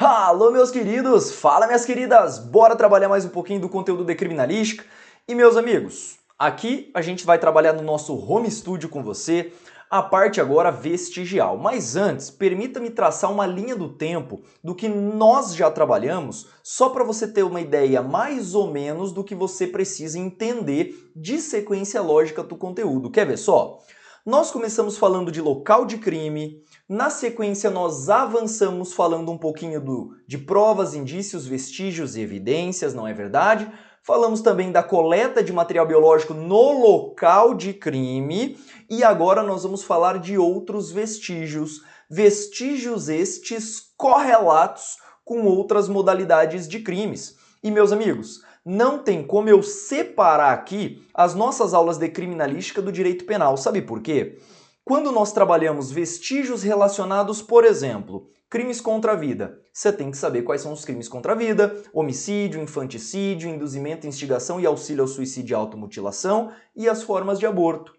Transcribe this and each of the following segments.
Alô, meus queridos! Fala, minhas queridas! Bora trabalhar mais um pouquinho do conteúdo de criminalística? E, meus amigos, aqui a gente vai trabalhar no nosso home studio com você, a parte agora vestigial. Mas antes, permita-me traçar uma linha do tempo do que nós já trabalhamos, só para você ter uma ideia mais ou menos do que você precisa entender de sequência lógica do conteúdo. Quer ver só? Nós começamos falando de local de crime, na sequência nós avançamos falando um pouquinho de provas, indícios, vestígios e evidências, não é verdade? Falamos também da coleta de material biológico no local de crime e agora nós vamos falar de outros vestígios. Vestígios estes correlatos com outras modalidades de crimes. E meus amigos, não tem como eu separar aqui as nossas aulas de criminalística do direito penal. Sabe por quê? Quando nós trabalhamos vestígios relacionados, por exemplo, crimes contra a vida, você tem que saber quais são os crimes contra a vida, homicídio, infanticídio, induzimento, instigação e auxílio ao suicídio e automutilação e as formas de aborto.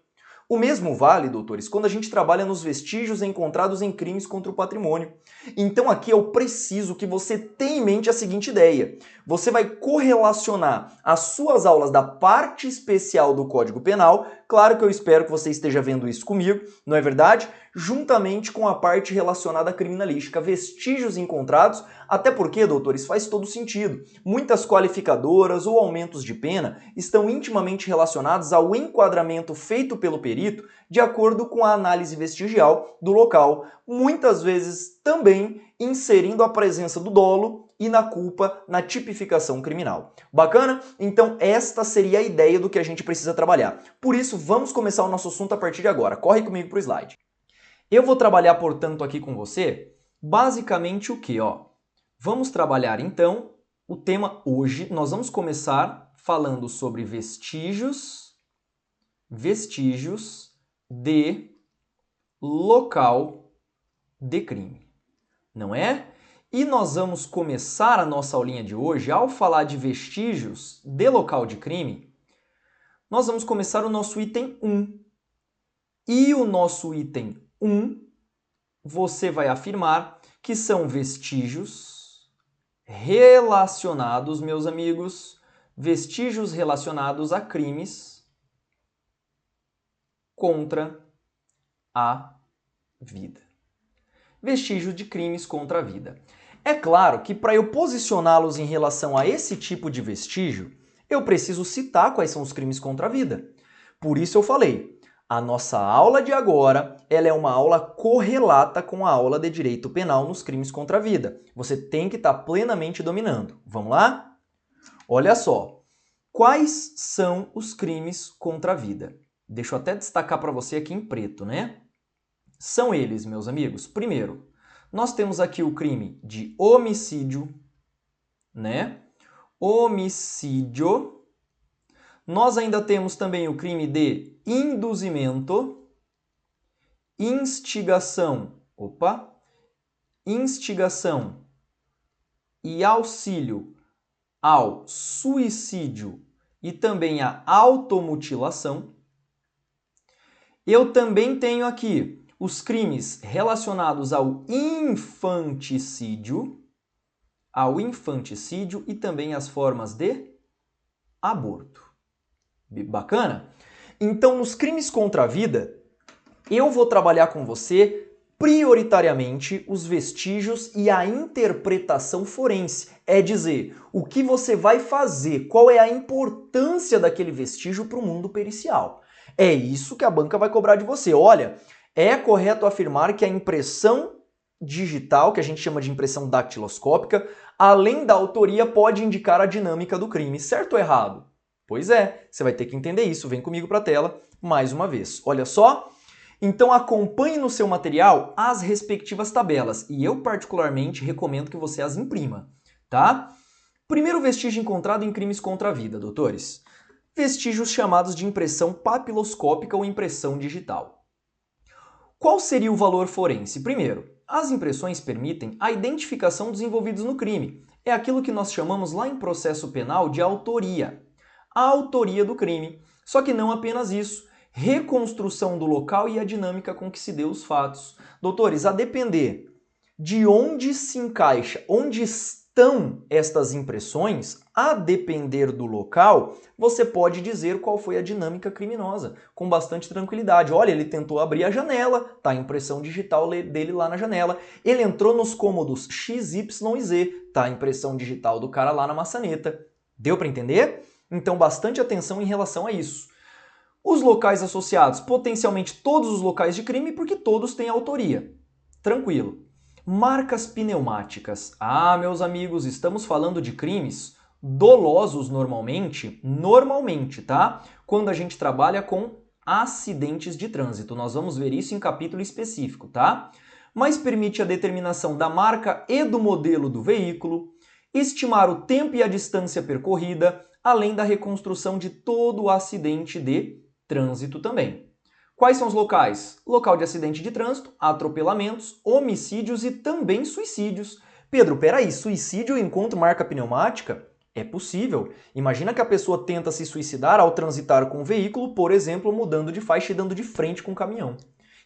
O mesmo vale, doutores, quando a gente trabalha nos vestígios encontrados em crimes contra o patrimônio. Então aqui eu preciso que você tenha em mente a seguinte ideia. Você vai correlacionar as suas aulas da parte especial do Código Penal, claro que eu espero que você esteja vendo isso comigo, não é verdade? Juntamente com a parte relacionada à criminalística, vestígios encontrados, até porque, doutores, faz todo sentido. Muitas qualificadoras ou aumentos de pena estão intimamente relacionados ao enquadramento feito pelo perito de acordo com a análise vestigial do local, muitas vezes também inserindo a presença do dolo e na culpa na tipificação criminal. Bacana? Então esta seria a ideia do que a gente precisa trabalhar. Por isso, vamos começar o nosso assunto a partir de agora. Corre comigo para o slide. Eu vou trabalhar, portanto, aqui com você, basicamente o que? Vamos trabalhar, então, o tema hoje. Nós vamos começar falando sobre vestígios de local de crime, não é? E nós vamos começar a nossa aulinha de hoje, ao falar de vestígios de local de crime, nós vamos começar o nosso item 1. E o nosso item 1, você vai afirmar que são vestígios relacionados, meus amigos, vestígios relacionados a crimes contra a vida. Vestígios de crimes contra a vida. É claro que para eu posicioná-los em relação a esse tipo de vestígio, eu preciso citar quais são os crimes contra a vida. Por isso eu falei, a nossa aula de agora, ela é uma aula correlata com a aula de direito penal nos crimes contra a vida. Você tem que estar plenamente dominando. Vamos lá? Olha só, quais são os crimes contra a vida? Deixa eu até destacar para você aqui em preto, né? São eles, meus amigos. Primeiro, nós temos aqui o crime de homicídio, né? Homicídio. Nós ainda temos também o crime de induzimento, instigação e auxílio ao suicídio e também à automutilação. Eu também tenho aqui os crimes relacionados ao infanticídio e também as formas de aborto. Bacana? Então, nos crimes contra a vida, eu vou trabalhar com você prioritariamente os vestígios e a interpretação forense. É dizer, o que você vai fazer, qual é a importância daquele vestígio para o mundo pericial. É isso que a banca vai cobrar de você. Olha, é correto afirmar que a impressão digital, que a gente chama de impressão dactiloscópica, além da autoria, pode indicar a dinâmica do crime. Certo ou errado? Pois é, você vai ter que entender isso. Vem comigo para a tela mais uma vez. Olha só. Então acompanhe no seu material as respectivas tabelas e eu particularmente recomendo que você as imprima, tá? Primeiro vestígio encontrado em crimes contra a vida, doutores. Vestígios chamados de impressão papiloscópica ou impressão digital. Qual seria o valor forense? Primeiro, as impressões permitem a identificação dos envolvidos no crime. É aquilo que nós chamamos lá em processo penal de autoria. A autoria do crime. Só que não apenas isso. Reconstrução do local e a dinâmica com que se deu os fatos. Doutores, a depender de onde se encaixa, onde estão estas impressões, a depender do local, você pode dizer qual foi a dinâmica criminosa, com bastante tranquilidade. Olha, ele tentou abrir a janela, tá a impressão digital dele lá na janela. Ele entrou nos cômodos X, Y e Z, tá a impressão digital do cara lá na maçaneta. Deu para entender? Então, bastante atenção em relação a isso. Os locais associados, potencialmente todos os locais de crime, porque todos têm autoria. Tranquilo. Marcas pneumáticas. Ah, meus amigos, estamos falando de crimes dolosos normalmente, tá? Quando a gente trabalha com acidentes de trânsito. Nós vamos ver isso em capítulo específico, tá? Mas permite a determinação da marca e do modelo do veículo, estimar o tempo e a distância percorrida, além da reconstrução de todo o acidente de trânsito também. Quais são os locais? Local de acidente de trânsito, atropelamentos, homicídios e também suicídios. Pedro, peraí, suicídio eu encontro marca pneumática? É possível. Imagina que a pessoa tenta se suicidar ao transitar com um veículo, por exemplo, mudando de faixa e dando de frente com um caminhão.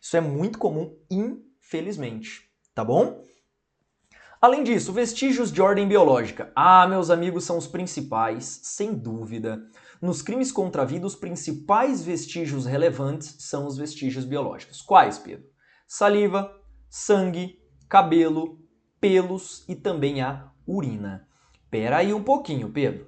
Isso é muito comum, infelizmente. Tá bom? Além disso, vestígios de ordem biológica. Ah, meus amigos, são os principais, sem dúvida. Nos crimes contra a vida, os principais vestígios relevantes são os vestígios biológicos. Quais, Pedro? Saliva, sangue, cabelo, pelos e também a urina. Pera aí um pouquinho, Pedro.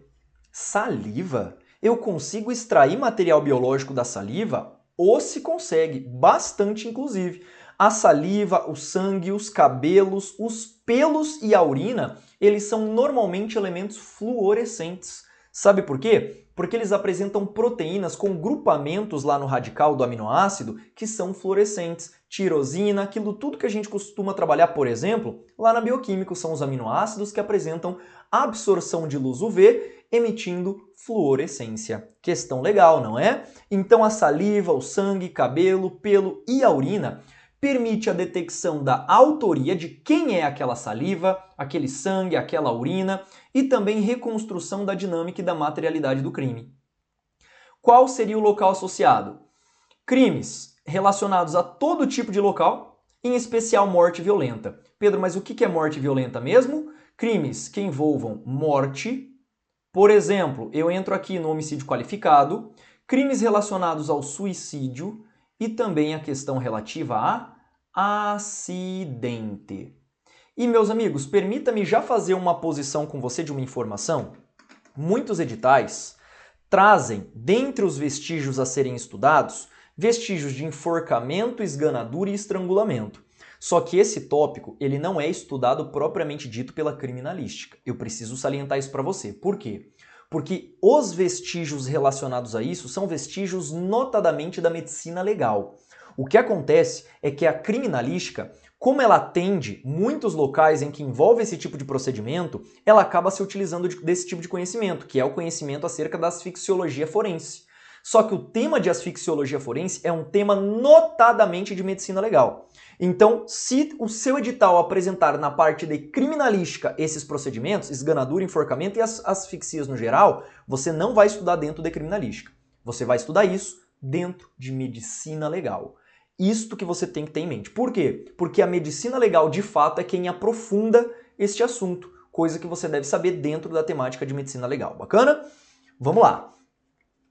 Saliva? Eu consigo extrair material biológico da saliva? Ou se consegue, bastante inclusive. A saliva, o sangue, os cabelos, os pelos e a urina, eles são normalmente elementos fluorescentes. Sabe por quê? Porque eles apresentam proteínas com grupamentos lá no radical do aminoácido que são fluorescentes. Tirosina, aquilo tudo que a gente costuma trabalhar, por exemplo, lá na bioquímica, são os aminoácidos que apresentam absorção de luz UV, emitindo fluorescência. Questão legal, não é? Então a saliva, o sangue, cabelo, pelo e a urina permite a detecção da autoria de quem é aquela saliva, aquele sangue, aquela urina e também reconstrução da dinâmica e da materialidade do crime. Qual seria o local associado? Crimes relacionados a todo tipo de local, em especial morte violenta. Pedro, mas o que é morte violenta mesmo? Crimes que envolvam morte, por exemplo, eu entro aqui no homicídio qualificado, crimes relacionados ao suicídio, e também a questão relativa a acidente. E, meus amigos, permita-me já fazer uma posição com você de uma informação. Muitos editais trazem, dentre os vestígios a serem estudados, vestígios de enforcamento, esganadura e estrangulamento. Só que esse tópico ele não é estudado propriamente dito pela criminalística. Eu preciso salientar isso para você. Por quê? Porque os vestígios relacionados a isso são vestígios notadamente da medicina legal. O que acontece é que a criminalística, como ela atende muitos locais em que envolve esse tipo de procedimento, ela acaba se utilizando desse tipo de conhecimento, que é o conhecimento acerca da asfixiologia forense. Só que o tema de asfixiologia forense é um tema notadamente de medicina legal. Então, se o seu edital apresentar na parte de criminalística esses procedimentos, esganadura, enforcamento e as asfixias no geral, você não vai estudar dentro de criminalística. Você vai estudar isso dentro de medicina legal. Isto que você tem que ter em mente. Por quê? Porque a medicina legal, de fato, é quem aprofunda este assunto, coisa que você deve saber dentro da temática de medicina legal. Bacana? Vamos lá.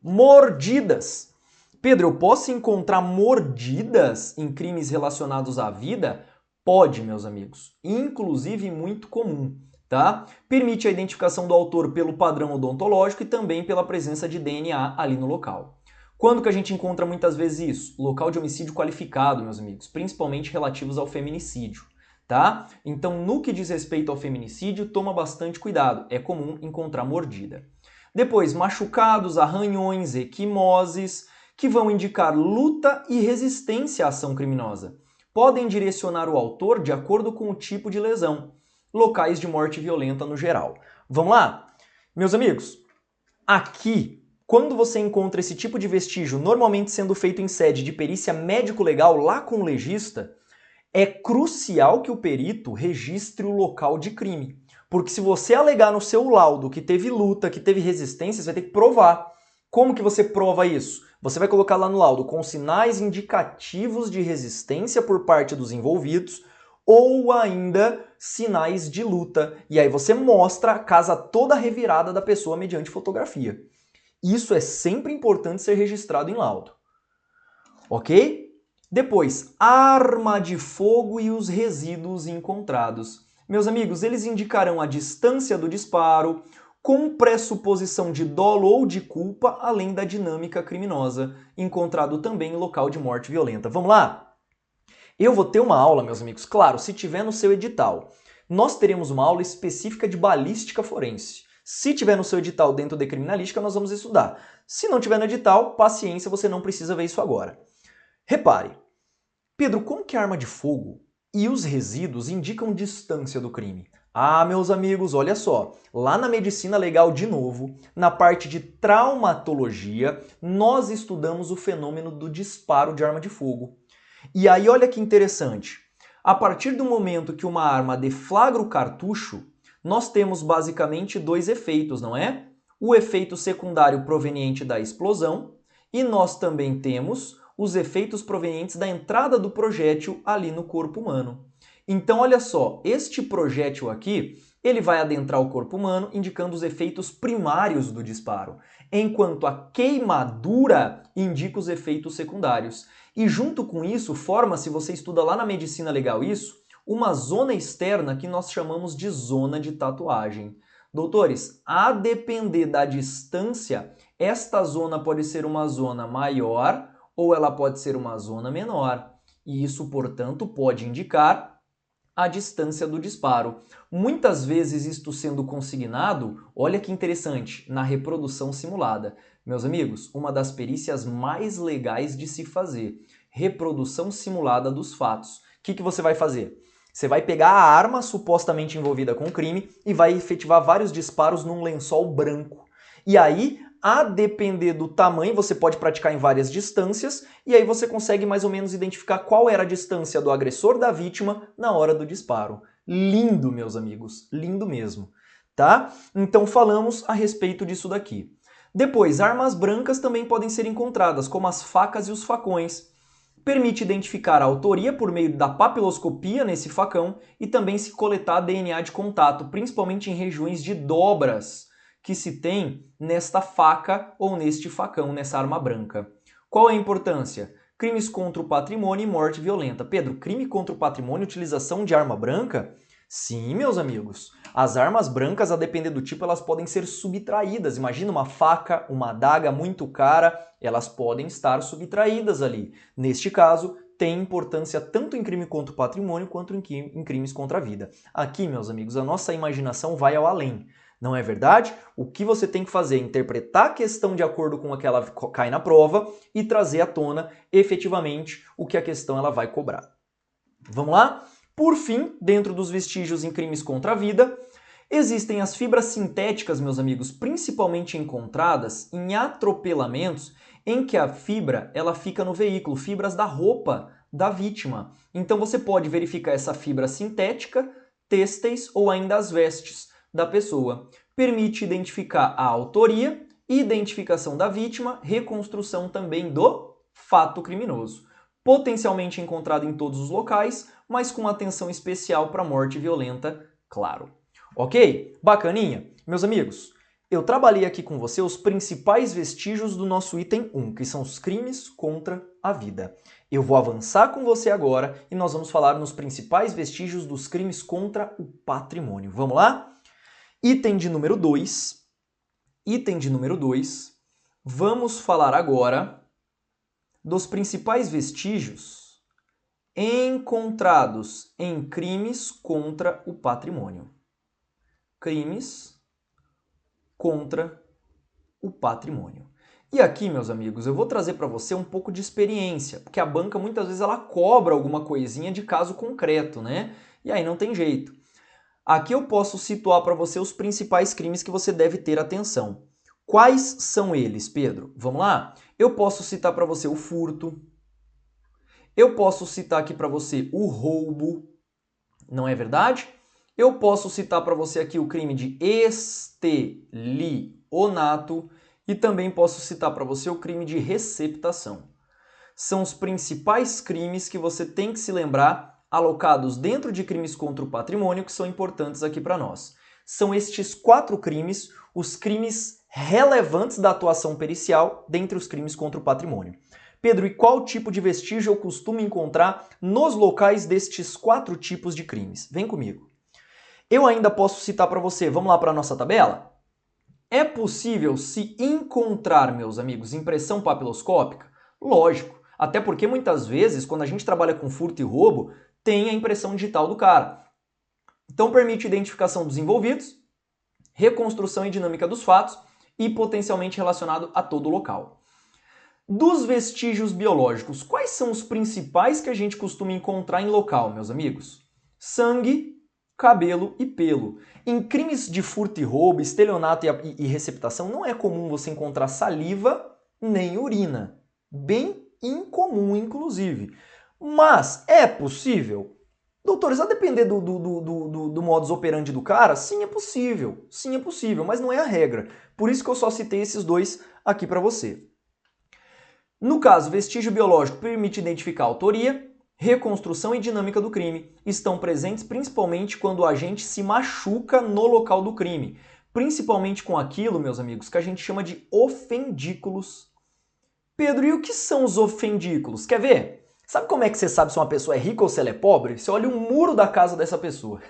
Mordidas. Pedro, eu posso encontrar mordidas em crimes relacionados à vida? Pode, meus amigos. Inclusive muito comum, tá? Permite a identificação do autor pelo padrão odontológico e também pela presença de DNA ali no local. Quando que a gente encontra muitas vezes isso? Local de homicídio qualificado, meus amigos, principalmente relativos ao feminicídio, tá? Então, no que diz respeito ao feminicídio, toma bastante cuidado. É comum encontrar mordida. Depois, machucados, arranhões, equimoses, que vão indicar luta e resistência à ação criminosa. Podem direcionar o autor de acordo com o tipo de lesão. Locais de morte violenta no geral. Vamos lá? Meus amigos, aqui, quando você encontra esse tipo de vestígio, normalmente sendo feito em sede de perícia médico-legal lá com o legista, é crucial que o perito registre o local de crime. Porque se você alegar no seu laudo que teve luta, que teve resistência, você vai ter que provar. Como que você prova isso? Você vai colocar lá no laudo com sinais indicativos de resistência por parte dos envolvidos ou ainda sinais de luta. E aí você mostra a casa toda revirada da pessoa mediante fotografia. Isso é sempre importante ser registrado em laudo. Ok? Depois, arma de fogo e os resíduos encontrados. Meus amigos, eles indicarão a distância do disparo, com pressuposição de dolo ou de culpa, além da dinâmica criminosa, encontrado também em local de morte violenta. Vamos lá? Eu vou ter uma aula, meus amigos, claro, se tiver no seu edital. Nós teremos uma aula específica de balística forense. Se tiver no seu edital dentro de criminalística, nós vamos estudar. Se não tiver no edital, paciência, você não precisa ver isso agora. Repare, Pedro, como que a arma de fogo e os resíduos indicam distância do crime? Ah, meus amigos, olha só, lá na medicina legal de novo, na parte de traumatologia, nós estudamos o fenômeno do disparo de arma de fogo. E aí olha que interessante, a partir do momento que uma arma deflagra o cartucho, nós temos basicamente dois efeitos, não é? O efeito secundário proveniente da explosão e nós também temos os efeitos provenientes da entrada do projétil ali no corpo humano. Então, olha só, este projétil aqui, ele vai adentrar o corpo humano, indicando os efeitos primários do disparo, enquanto a queimadura indica os efeitos secundários. E junto com isso, forma-se, você estuda lá na medicina legal isso, uma zona externa que nós chamamos de zona de tatuagem. Doutores, a depender da distância, esta zona pode ser uma zona maior ou ela pode ser uma zona menor. E isso, portanto, pode indicar a distância do disparo. Muitas vezes isto sendo consignado, olha que interessante, na reprodução simulada. Meus amigos, uma das perícias mais legais de se fazer, reprodução simulada dos fatos. O que você vai fazer? Você vai pegar a arma supostamente envolvida com o crime e vai efetivar vários disparos num lençol branco. E aí, a depender do tamanho, você pode praticar em várias distâncias e aí você consegue mais ou menos identificar qual era a distância do agressor da vítima na hora do disparo. Lindo, meus amigos, lindo mesmo, tá? Então falamos a respeito disso daqui. Depois, armas brancas também podem ser encontradas, como as facas e os facões. Permite identificar a autoria por meio da papiloscopia nesse facão e também se coletar DNA de contato, principalmente em regiões de dobras que se tem nesta faca ou neste facão, nessa arma branca. Qual é a importância? Crimes contra o patrimônio e morte violenta. Pedro, crime contra o patrimônio e utilização de arma branca? Sim, meus amigos. As armas brancas, a depender do tipo, elas podem ser subtraídas. Imagina uma faca, uma adaga muito cara, elas podem estar subtraídas ali. Neste caso, tem importância tanto em crime contra o patrimônio quanto em crimes contra a vida. Aqui, meus amigos, a nossa imaginação vai ao além. Não é verdade? O que você tem que fazer é interpretar a questão de acordo com a que ela cai na prova e trazer à tona efetivamente o que a questão ela vai cobrar. Vamos lá? Por fim, dentro dos vestígios em crimes contra a vida, existem as fibras sintéticas, meus amigos, principalmente encontradas em atropelamentos em que a fibra ela fica no veículo, fibras da roupa da vítima. Então você pode verificar essa fibra sintética, têxteis ou ainda as vestes da pessoa. Permite identificar a autoria, identificação da vítima, reconstrução também do fato criminoso. Potencialmente encontrado em todos os locais, mas com atenção especial para a morte violenta, claro. Ok? Bacaninha? Meus amigos, eu trabalhei aqui com você os principais vestígios do nosso item 1, que são os crimes contra a vida. Eu vou avançar com você agora e nós vamos falar nos principais vestígios dos crimes contra o patrimônio. Vamos lá? Item de número 2. Item de número 2. Vamos falar agora dos principais vestígios encontrados em crimes contra o patrimônio. Crimes contra o patrimônio. E aqui, meus amigos, eu vou trazer para você um pouco de experiência, porque a banca muitas vezes ela cobra alguma coisinha de caso concreto, né? E aí não tem jeito. Aqui eu posso situar para você os principais crimes que você deve ter atenção. Quais são eles, Pedro? Vamos lá? Eu posso citar para você o furto. Eu posso citar aqui para você o roubo. Não é verdade? Eu posso citar para você aqui o crime de estelionato e também posso citar para você o crime de receptação. São os principais crimes que você tem que se lembrar alocados dentro de crimes contra o patrimônio que são importantes aqui para nós. São estes 4 crimes os crimes relevantes da atuação pericial dentre os crimes contra o patrimônio. Pedro, e qual tipo de vestígio eu costumo encontrar nos locais destes 4 tipos de crimes? Vem comigo. Eu ainda posso citar para você, vamos lá para a nossa tabela? É possível se encontrar, meus amigos, impressão papiloscópica? Lógico, até porque muitas vezes, quando a gente trabalha com furto e roubo, tem a impressão digital do cara. Então permite identificação dos envolvidos, reconstrução e dinâmica dos fatos e potencialmente relacionado a todo o local. Dos vestígios biológicos, quais são os principais que a gente costuma encontrar em local, meus amigos? Sangue, cabelo e pelo. Em crimes de furto e roubo, estelionato e receptação, não é comum você encontrar saliva nem urina. Bem incomum, inclusive. Mas é possível? Doutores, a depender do modus operandi do cara, sim é possível, mas não é a regra. Por isso que eu só citei esses 2 aqui para você. No caso, vestígio biológico permite identificar a autoria, reconstrução e dinâmica do crime. Estão presentes principalmente quando o agente se machuca no local do crime. Principalmente com aquilo, meus amigos, que a gente chama de ofendículos. Pedro, e o que são os ofendículos? Quer ver? Sabe como é que você sabe se uma pessoa é rica ou se ela é pobre? Você olha o muro da casa dessa pessoa.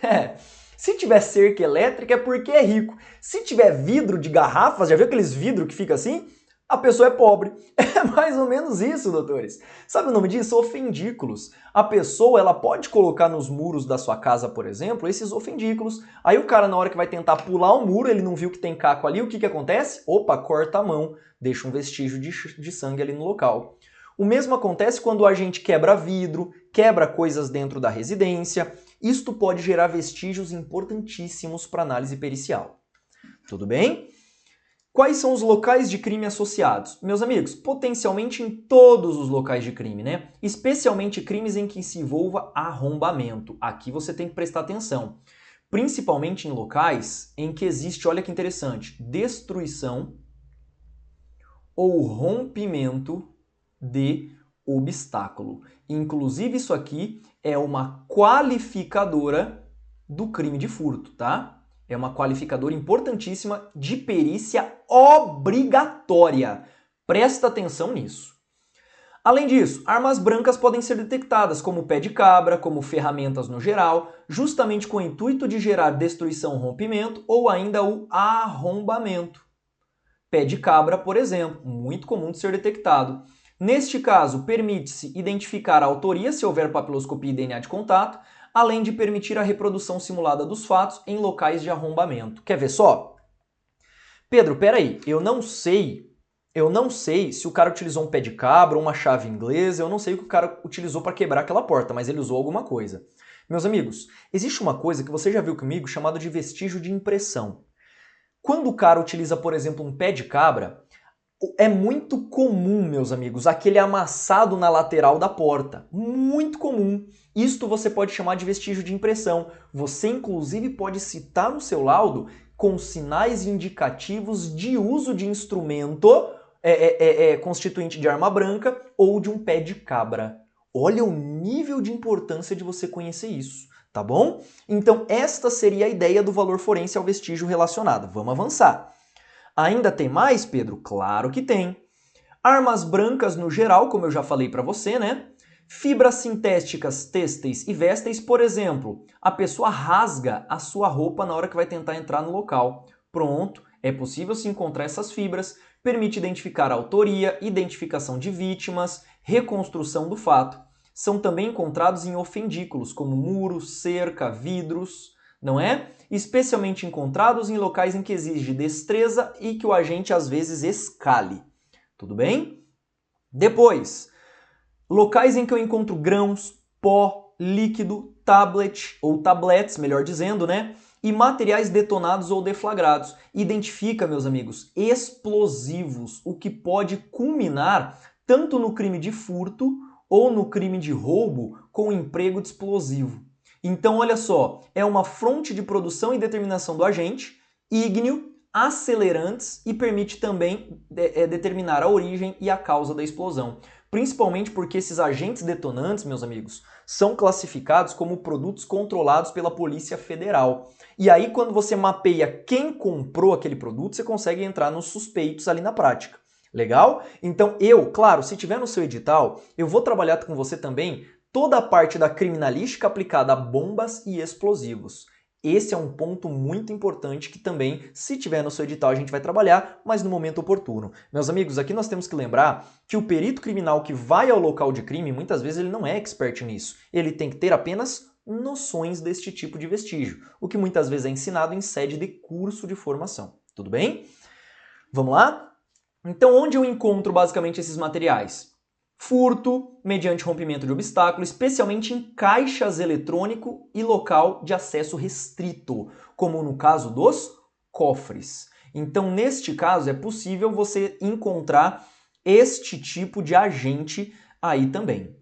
Se tiver cerca elétrica é porque é rico. Se tiver vidro de garrafas, já viu aqueles vidros que fica assim? A pessoa é pobre. É mais ou menos isso, doutores. Sabe o nome disso? Ofendículos. A pessoa, ela pode colocar nos muros da sua casa, por exemplo, esses ofendículos. Aí o cara, na hora que vai tentar pular o muro, ele não viu que tem caco ali, o que acontece? Opa, corta a mão, deixa um vestígio de sangue ali no local. O mesmo acontece quando o agente quebra vidro, quebra coisas dentro da residência. Isto pode gerar vestígios importantíssimos para análise pericial. Tudo bem? Quais são os locais de crime associados? Meus amigos, potencialmente em todos os locais de crime, né? Especialmente crimes em que se envolva arrombamento. Aqui você tem que prestar atenção. Principalmente em locais em que existe, olha que interessante, destruição ou rompimento de obstáculo. Inclusive isso aqui é uma qualificadora do crime de furto, tá? É uma qualificadora importantíssima de perícia obrigatória. Presta atenção nisso. Além disso, armas brancas podem ser detectadas como pé de cabra, como ferramentas no geral, justamente com o intuito de gerar destruição, rompimento ou ainda o arrombamento. Pé de cabra, por exemplo, muito comum de ser detectado. Neste caso, permite-se identificar a autoria se houver papiloscopia e DNA de contato, além de permitir a reprodução simulada dos fatos em locais de arrombamento. Quer ver só? Pedro, peraí, eu não sei se o cara utilizou um pé de cabra ou uma chave inglesa, eu não sei o que o cara utilizou para quebrar aquela porta, mas ele usou alguma coisa. Meus amigos, existe uma coisa que você já viu comigo chamada de vestígio de impressão. Quando o cara utiliza, por exemplo, um pé de cabra, é muito comum, meus amigos, aquele amassado na lateral da porta. Muito comum. Isto você pode chamar de vestígio de impressão. Você, inclusive, pode citar no seu laudo com sinais indicativos de uso de instrumento constituinte de arma branca ou de um pé de cabra. Olha o nível de importância de você conhecer isso, tá bom? Então, esta seria a ideia do valor forense ao vestígio relacionado. Vamos avançar. Ainda tem mais, Pedro? Claro que tem. Armas brancas no geral, como eu já falei para você, né? Fibras sintéticas têxteis e vestes, por exemplo, a pessoa rasga a sua roupa na hora que vai tentar entrar no local. Pronto, é possível se encontrar essas fibras, permite identificar a autoria, identificação de vítimas, reconstrução do fato. São também encontrados em ofendículos, como muros, cerca, vidros, não é? Especialmente encontrados em locais em que exige destreza e que o agente às vezes escale. Tudo bem? Depois, locais em que eu encontro grãos, pó, líquido, tablet ou tablets, melhor dizendo, né? E materiais detonados ou deflagrados. Identifica, meus amigos, explosivos, o que pode culminar tanto no crime de furto ou no crime de roubo com o emprego de explosivo. Então, olha só, é uma fonte de produção e determinação do agente, ígneo, acelerantes e permite também determinar a origem e a causa da explosão. Principalmente porque esses agentes detonantes, meus amigos, são classificados como produtos controlados pela Polícia Federal. E aí, quando você mapeia quem comprou aquele produto, você consegue entrar nos suspeitos ali na prática. Legal? Então claro, se tiver no seu edital, eu vou trabalhar com você também toda a parte da criminalística aplicada a bombas e explosivos. Esse é um ponto muito importante que também, se tiver no seu edital, a gente vai trabalhar, mas no momento oportuno. Meus amigos, aqui nós temos que lembrar que o perito criminal que vai ao local de crime, muitas vezes ele não é expert nisso. Ele tem que ter apenas noções deste tipo de vestígio, o que muitas vezes é ensinado em sede de curso de formação. Tudo bem? Vamos lá? Então, onde eu encontro basicamente esses materiais? Furto, mediante rompimento de obstáculo, especialmente em caixas eletrônico e local de acesso restrito, como no caso dos cofres. Então, neste caso, é possível você encontrar este tipo de agente aí também.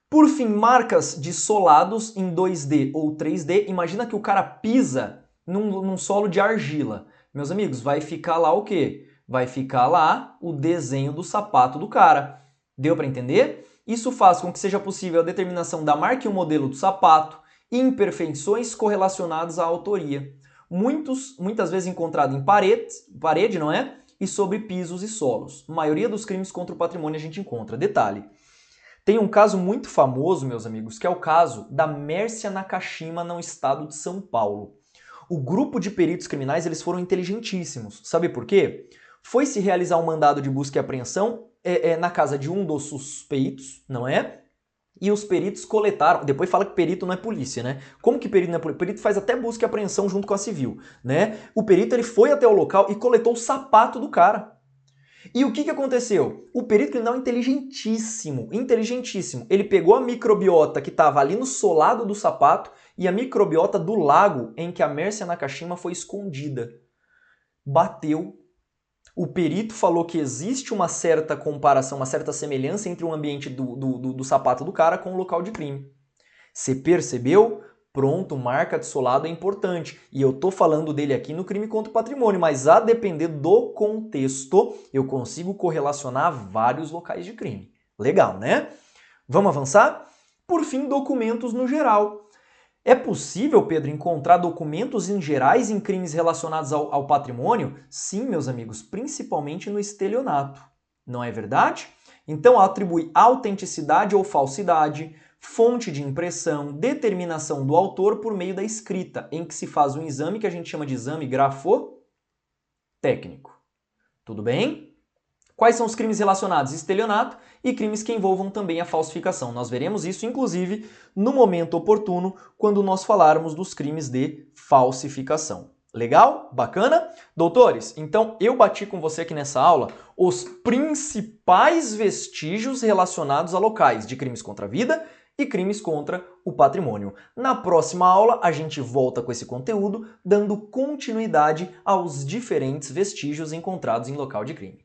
Por fim, marcas de solados em 2D ou 3D. Imagina que o cara pisa num solo de argila. Meus amigos, vai ficar lá o quê? Vai ficar lá o desenho do sapato do cara. Deu para entender? Isso faz com que seja possível a determinação da marca e o modelo do sapato e imperfeições correlacionadas à autoria. Muitas vezes encontrado em parede, não é? E sobre pisos e solos. A maioria dos crimes contra o patrimônio a gente encontra. Detalhe. Tem um caso muito famoso, meus amigos, que é o caso da Mércia Nakashima no estado de São Paulo. O grupo de peritos criminais eles foram inteligentíssimos. Sabe por quê? Foi se realizar um mandado de busca e apreensão na casa de um dos suspeitos, não é? E os peritos coletaram, depois fala que perito não é polícia, né? Como que perito não é polícia? Perito faz até busca e apreensão junto com a civil, né? O perito ele foi até o local e coletou o sapato do cara. E o que aconteceu? O perito criminal inteligentíssimo, inteligentíssimo. Ele pegou a microbiota que estava ali no solado do sapato e a microbiota do lago em que a Mércia Nakashima foi escondida. Bateu. O perito falou que existe uma certa comparação, uma certa semelhança entre o ambiente do sapato do cara com o local de crime. Você percebeu? Pronto, marca de solado é importante. E eu tô falando dele aqui no crime contra o patrimônio, mas a depender do contexto, eu consigo correlacionar vários locais de crime. Legal, né? Vamos avançar? Por fim, documentos no geral. É possível, Pedro, encontrar documentos em gerais em crimes relacionados ao patrimônio? Sim, meus amigos, principalmente no estelionato. Não é verdade? Então, atribui autenticidade ou falsidade, fonte de impressão, determinação do autor por meio da escrita, em que se faz um exame que a gente chama de exame grafotécnico. Tudo bem? Quais são os crimes relacionados? Estelionato e crimes que envolvam também a falsificação. Nós veremos isso, inclusive, no momento oportuno, quando nós falarmos dos crimes de falsificação. Legal? Bacana? Doutores, então eu bati com você aqui nessa aula os principais vestígios relacionados a locais de crimes contra a vida e crimes contra o patrimônio. Na próxima aula, a gente volta com esse conteúdo, dando continuidade aos diferentes vestígios encontrados em local de crime.